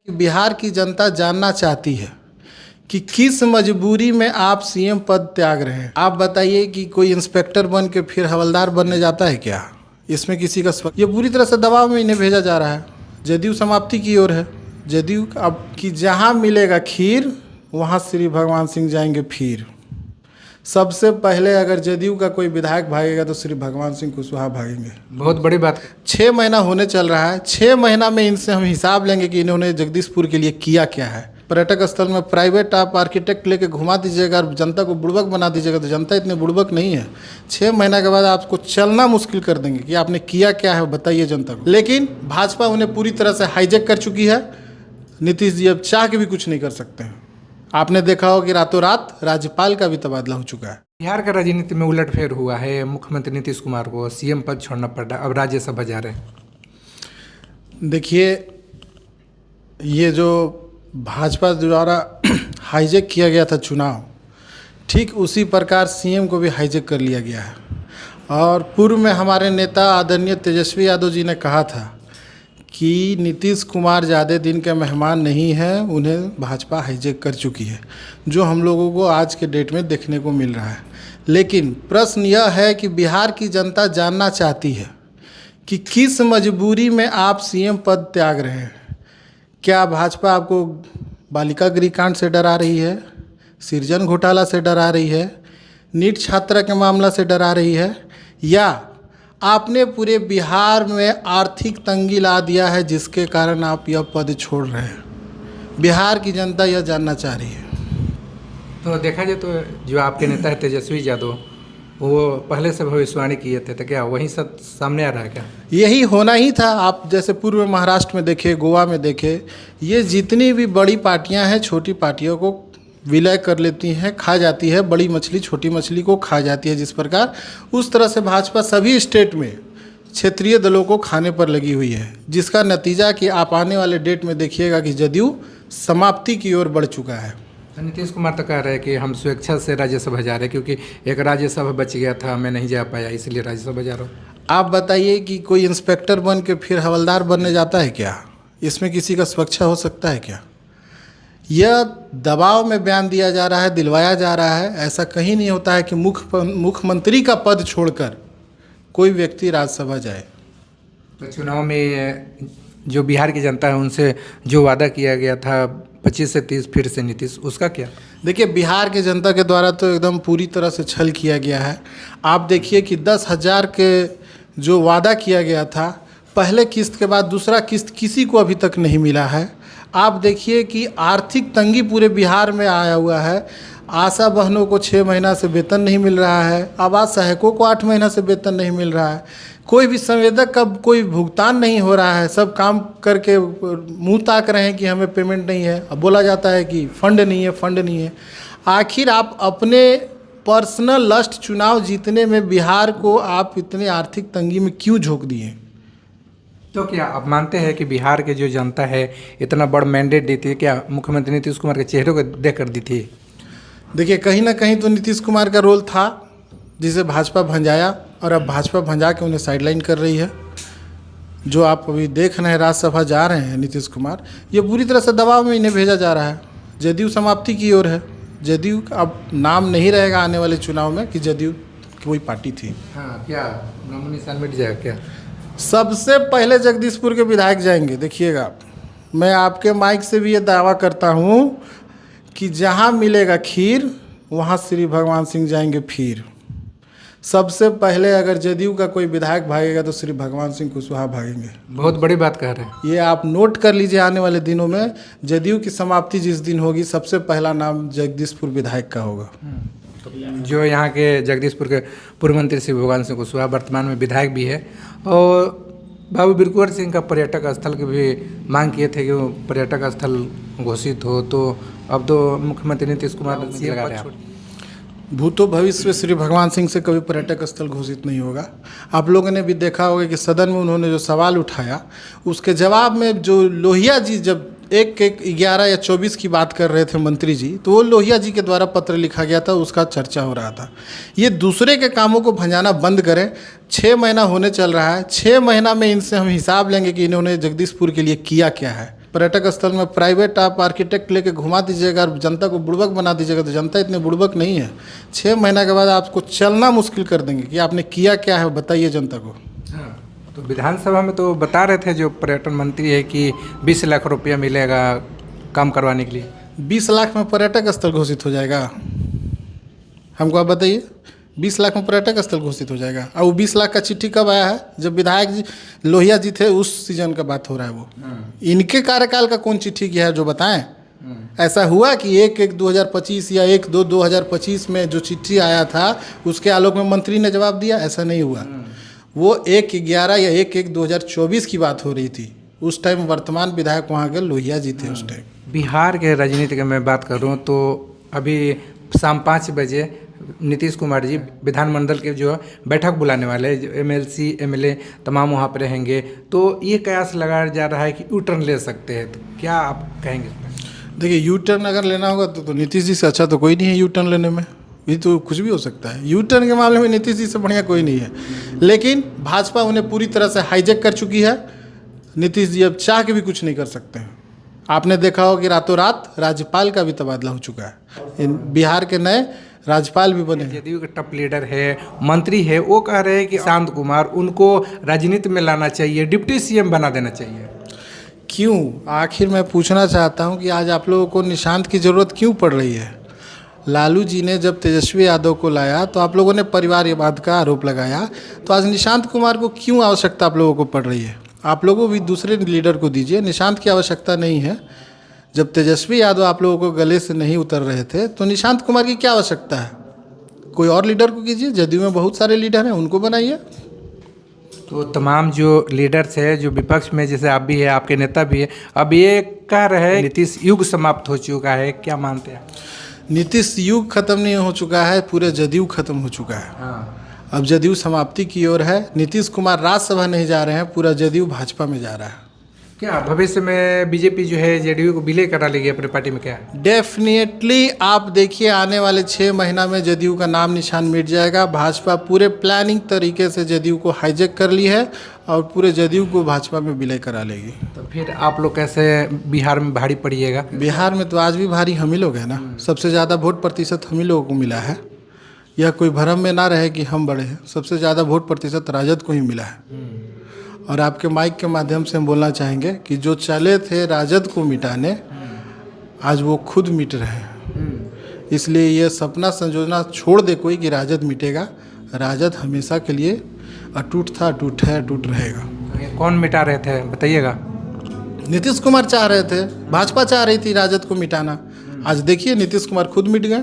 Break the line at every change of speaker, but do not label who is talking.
बिहार की जनता जानना चाहती है कि किस मजबूरी में आप सीएम पद त्याग रहे हैं। आप बताइए कि कोई इंस्पेक्टर बन के फिर हवलदार बनने जाता है क्या? इसमें किसी का ये पूरी तरह से दबाव में इन्हें भेजा जा रहा है। जदयू समाप्ति की ओर है। जदयू अब कि जहाँ मिलेगा खीर वहाँ श्री भगवान सिंह जाएंगे फिर। सबसे पहले अगर जदयू का कोई विधायक भागेगा तो श्री भगवान सिंह कुशवाहा भागेंगे।
बहुत बड़ी बात।
6 महीना होने चल रहा है। 6 महीना में इनसे हम हिसाब लेंगे कि इन्होंने जगदीशपुर के लिए किया क्या है। पर्यटक स्थल में प्राइवेट आप आर्किटेक्ट लेके घुमा दीजिएगा और जनता को बुड़बक बना दीजिएगा तो जनता इतनी बुड़बक नहीं है। 6 महीना के बाद आपको चलना मुश्किल कर देंगे कि आपने किया क्या है, बताइए जनता को। लेकिन भाजपा उन्हें पूरी तरह से हाईजैक कर चुकी है। नीतीश जी अब चाह के भी कुछ नहीं कर सकते हैं। आपने देखा हो कि रातों रात राज्यपाल का भी तबादला हो चुका है।
बिहार का राजनीति में उलटफेर हुआ है। मुख्यमंत्री नीतीश कुमार को सीएम पद छोड़ना पड़ा, अब राज्यसभा जा रहे हैं।
देखिए, ये जो भाजपा द्वारा हाईजैक किया गया था चुनाव, ठीक उसी प्रकार सीएम को भी हाईजैक कर लिया गया है। और पूर्व में हमारे नेता आदरणीय तेजस्वी यादव जी ने कहा था कि नीतीश कुमार ज़्यादा दिन के मेहमान नहीं हैं, उन्हें भाजपा हाईजैक कर चुकी है, जो हम लोगों को आज के डेट में देखने को मिल रहा है। लेकिन प्रश्न यह है कि बिहार की जनता जानना चाहती है कि किस मजबूरी में आप सीएम पद त्याग रहे हैं। क्या भाजपा आपको बालिका गृह कांड से डरा रही है, सृजन घोटाला से डरा रही है, नीट छात्रा के मामला से डरा रही है, या आपने पूरे बिहार में आर्थिक तंगी ला दिया है जिसके कारण आप यह पद छोड़ रहे हैं? बिहार की जनता यह जानना चाह रही है।
तो देखा जाए तो जो आपके नेता है तेजस्वी यादव, वो पहले से भविष्यवाणी किए थे, तो क्या वही सब सामने आ रहा है क्या?
यही होना ही था। आप जैसे पूर्व में महाराष्ट्र में देखे, गोवा में देखे, ये जितनी भी बड़ी पार्टियां हैं छोटी पार्टियों को विलय कर लेती हैं, खा जाती है। बड़ी मछली छोटी मछली को खा जाती है जिस प्रकार, उस तरह से भाजपा सभी स्टेट में क्षेत्रीय दलों को खाने पर लगी हुई है, जिसका नतीजा कि आप आने वाले डेट में देखिएगा कि जदयू समाप्ति की ओर बढ़ चुका है।
नीतीश कुमार तो कह रहे हैं कि हम स्वेच्छा से राज्यसभा जा रहे हैं, क्योंकि एक राज्यसभा बच गया था, मैं नहीं जा पाया, इसलिए राज्यसभा जा रहा हूँ।
आप बताइए कि कोई इंस्पेक्टर बन के फिर हवलदार बनने जाता है क्या? इसमें किसी का स्वेच्छा हो सकता है क्या? यह दबाव में बयान दिया जा रहा है, दिलवाया जा रहा है। ऐसा कहीं नहीं होता है कि मुख्यमंत्री का पद छोड़कर कोई व्यक्ति राज्यसभा जाए।
तो चुनाव में जो बिहार की जनता है उनसे जो वादा किया गया था 25 से 30 फिर से नीतीश, उसका क्या?
देखिए, बिहार के जनता के द्वारा तो एकदम पूरी तरह से छल किया गया है। आप देखिए कि 10,000 के जो वादा किया गया था, पहले किस्त के बाद दूसरा किस्त किसी को अभी तक नहीं मिला है। आप देखिए कि आर्थिक तंगी पूरे बिहार में आया हुआ है। आशा बहनों को 6 महीना से वेतन नहीं मिल रहा है। आवास सहायकों को 8 महीना से वेतन नहीं मिल रहा है। कोई भी संवेदक का कोई भुगतान नहीं हो रहा है। सब काम करके मुंह ताक रहे हैं कि हमें पेमेंट नहीं है। अब बोला जाता है कि फंड नहीं है, फंड नहीं है। आखिर आप अपने पर्सनल लस्ट चुनाव जीतने में बिहार को आप इतने आर्थिक तंगी में क्यों झोंक दिए?
तो क्या आप मानते हैं कि बिहार के जो जनता है इतना बड़ा मैंडेट देती है, क्या मुख्यमंत्री नीतीश कुमार के चेहरे को देख कर दी थी? देखिए,
कहीं ना कहीं तो नीतीश कुमार का रोल था, जिसे भाजपा भंजाया, और अब भाजपा भंजा के उन्हें साइडलाइन कर रही है। जो आप अभी देख रहे हैं राज्यसभा जा रहे हैं नीतीश कुमार, ये पूरी तरह से दबाव में इन्हें भेजा जा रहा है। जदयू समाप्ति की ओर है। जदयू अब नाम नहीं रहेगा आने वाले चुनाव में कि जदयू कोई पार्टी थी।
हाँ, क्या नामो निशान मिट जाएगा क्या?
सबसे पहले जगदीशपुर के विधायक जाएंगे। देखिएगा, मैं आपके माइक से भी ये दावा करता हूँ कि जहाँ मिलेगा खीर वहाँ श्री भगवान सिंह जाएंगे फिर। सबसे पहले अगर जदयू का कोई विधायक भागेगा तो श्री भगवान सिंह कुशवाहा भागेंगे।
बहुत बड़ी बात कह रहे हैं।
ये आप नोट कर लीजिए, आने वाले दिनों में जदयू की समाप्ति जिस दिन होगी, सबसे पहला नाम जगदीशपुर विधायक का होगा।
जो यहाँ के जगदीशपुर के पूर्व मंत्री श्री भगवान सिंह कुशवाहा वर्तमान में विधायक भी है, और बाबू बिरकुवर सिंह का पर्यटक स्थल की भी मांग किए थे कि वो पर्यटक स्थल घोषित हो, तो अब तो मुख्यमंत्री नीतीश कुमार लगा रहे हैं।
भूतो भविष्य में श्री भगवान सिंह से कभी पर्यटक स्थल घोषित नहीं होगा। आप लोगों ने भी देखा होगा कि सदन में उन्होंने जो सवाल उठाया, उसके जवाब में जो लोहिया जी जब 11 या 24 की बात कर रहे थे मंत्री जी, तो वो लोहिया जी के द्वारा पत्र लिखा गया था, उसका चर्चा हो रहा था। ये दूसरे के कामों को भंजाना बंद करें। 6 महीना होने चल रहा है। 6 महीना में इनसे हम हिसाब लेंगे कि इन्होंने जगदीशपुर के लिए किया क्या है। पर्यटक स्थल में प्राइवेट आप आर्किटेक्ट लेके घुमा दीजिएगा और जनता को बुड़बक बना दीजिएगा, तो जनता इतने बुड़बक नहीं है। 6 महीना के बाद आपको चलना मुश्किल कर देंगे कि आपने किया क्या है, बताइए जनता को।
हाँ, तो विधानसभा में तो बता रहे थे जो पर्यटन मंत्री है कि 20 लाख रुपया मिलेगा काम करवाने के लिए।
20 लाख में पर्यटक स्थल घोषित हो जाएगा? हमको आप बताइए, 20 लाख में पर्यटक स्थल घोषित हो जाएगा? और वो 20 लाख का चिट्ठी कब आया है? जब विधायक जी लोहिया जी थे, उस सीजन का बात हो रहा है वो। इनके कार्यकाल का कौन चिट्ठी किया है जो बताएं? ऐसा हुआ कि 1/1/2025 या 1/2/2025 में जो चिट्ठी आया था उसके आलोक में मंत्री ने जवाब दिया? ऐसा नहीं हुआ। वो 1/11 या 1/1/2024 की बात हो रही थी। उस टाइम वर्तमान विधायक वहाँ के लोहिया जी थे उस टाइम।
बिहार के राजनीति की मैं बात करूं तो अभी शाम 5 बजे नीतीश कुमार जी विधानमंडल के जो बैठक बुलाने वाले हैं, जो MLC MLA तमाम वहाँ पर रहेंगे, तो ये कयास लगाया जा रहा है कि यू टर्न ले सकते हैं, तो क्या आप कहेंगे?
देखिए, यू टर्न अगर लेना होगा तो नीतीश जी से अच्छा तो कोई नहीं है यू टर्न लेने में। ये तो कुछ भी हो सकता है। यू टर्न के मामले में नीतीश जी से बढ़िया कोई नहीं है, लेकिन भाजपा उन्हें पूरी तरह से हाईजैक कर चुकी है। नीतीश जी अब चाह के भी कुछ नहीं कर सकते हैं। आपने देखा हो कि रातों रात राज्यपाल का भी तबादला हो चुका है। बिहार के नए राज्यपाल भी बने हैं।
जदयू के टॉप लीडर है, मंत्री है, वो कह रहे हैं कि शांत कुमार उनको राजनीति में लाना चाहिए, डिप्टी CM बना देना चाहिए।
क्यों? आखिर मैं पूछना चाहता हूं कि आज आप लोगों को निशांत की ज़रूरत क्यों पड़ रही है? लालू जी ने जब तेजस्वी यादव को लाया तो आप लोगों ने परिवारवाद का आरोप लगाया, तो आज निशांत कुमार को क्यों आवश्यकता आप लोगों को पड़ रही है? आप लोगों भी दूसरे लीडर को दीजिए, निशांत की आवश्यकता नहीं है। जब तेजस्वी यादव आप लोगों को गले से नहीं उतर रहे थे तो निशांत कुमार की क्या आवश्यकता है? कोई और लीडर को कीजिए। जदयू में बहुत सारे लीडर हैं, उनको बनाइए।
तो तमाम जो लीडर्स है, जो विपक्ष में, जैसे आप भी है, आपके नेता भी है, अब ये कह रहे हैं नीतीश युग समाप्त हो चुका है, क्या मानते हैं?
नीतीश युग खत्म नहीं हो चुका है, पूरे जदयू खत्म हो चुका है।
हाँ।
अब जदयू समाप्ति की ओर है। नीतीश कुमार राज्यसभा नहीं जा रहे हैं, पूरा जदयू भाजपा में जा रहा है।
क्या भविष्य में बीजेपी जो है JDU को विलय करा लेगी अपनी पार्टी में क्या?
डेफिनेटली आप देखिए, आने वाले 6 महीना में जदयू का नाम निशान मिट जाएगा। भाजपा पूरे प्लानिंग तरीके से जदयू को हाईजैक कर ली है और पूरे जदयू को भाजपा में विलय करा लेगी।
तो फिर आप लोग कैसे बिहार में भारी पड़िएगा?
बिहार में तो आज भी भारी हम ही लोग हैं ना। सबसे ज़्यादा वोट प्रतिशत हम ही लोगों को मिला है। यह कोई भ्रम में ना रहे कि हम बड़े हैं। सबसे ज़्यादा वोट प्रतिशत राजद को ही मिला है। और आपके माइक के माध्यम से हम बोलना चाहेंगे कि जो चले थे राजद को मिटाने, आज वो खुद मिट रहे हैं। इसलिए ये सपना संजोना छोड़ दे कोई कि राजद मिटेगा। राजद हमेशा के लिए अटूट था, अटूट है, अटूट रहेगा।
कौन मिटा रहे थे बताइएगा?
नीतीश कुमार चाह रहे थे, भाजपा चाह रही थी राजद को मिटाना। आज देखिए नीतीश कुमार खुद मिट गए।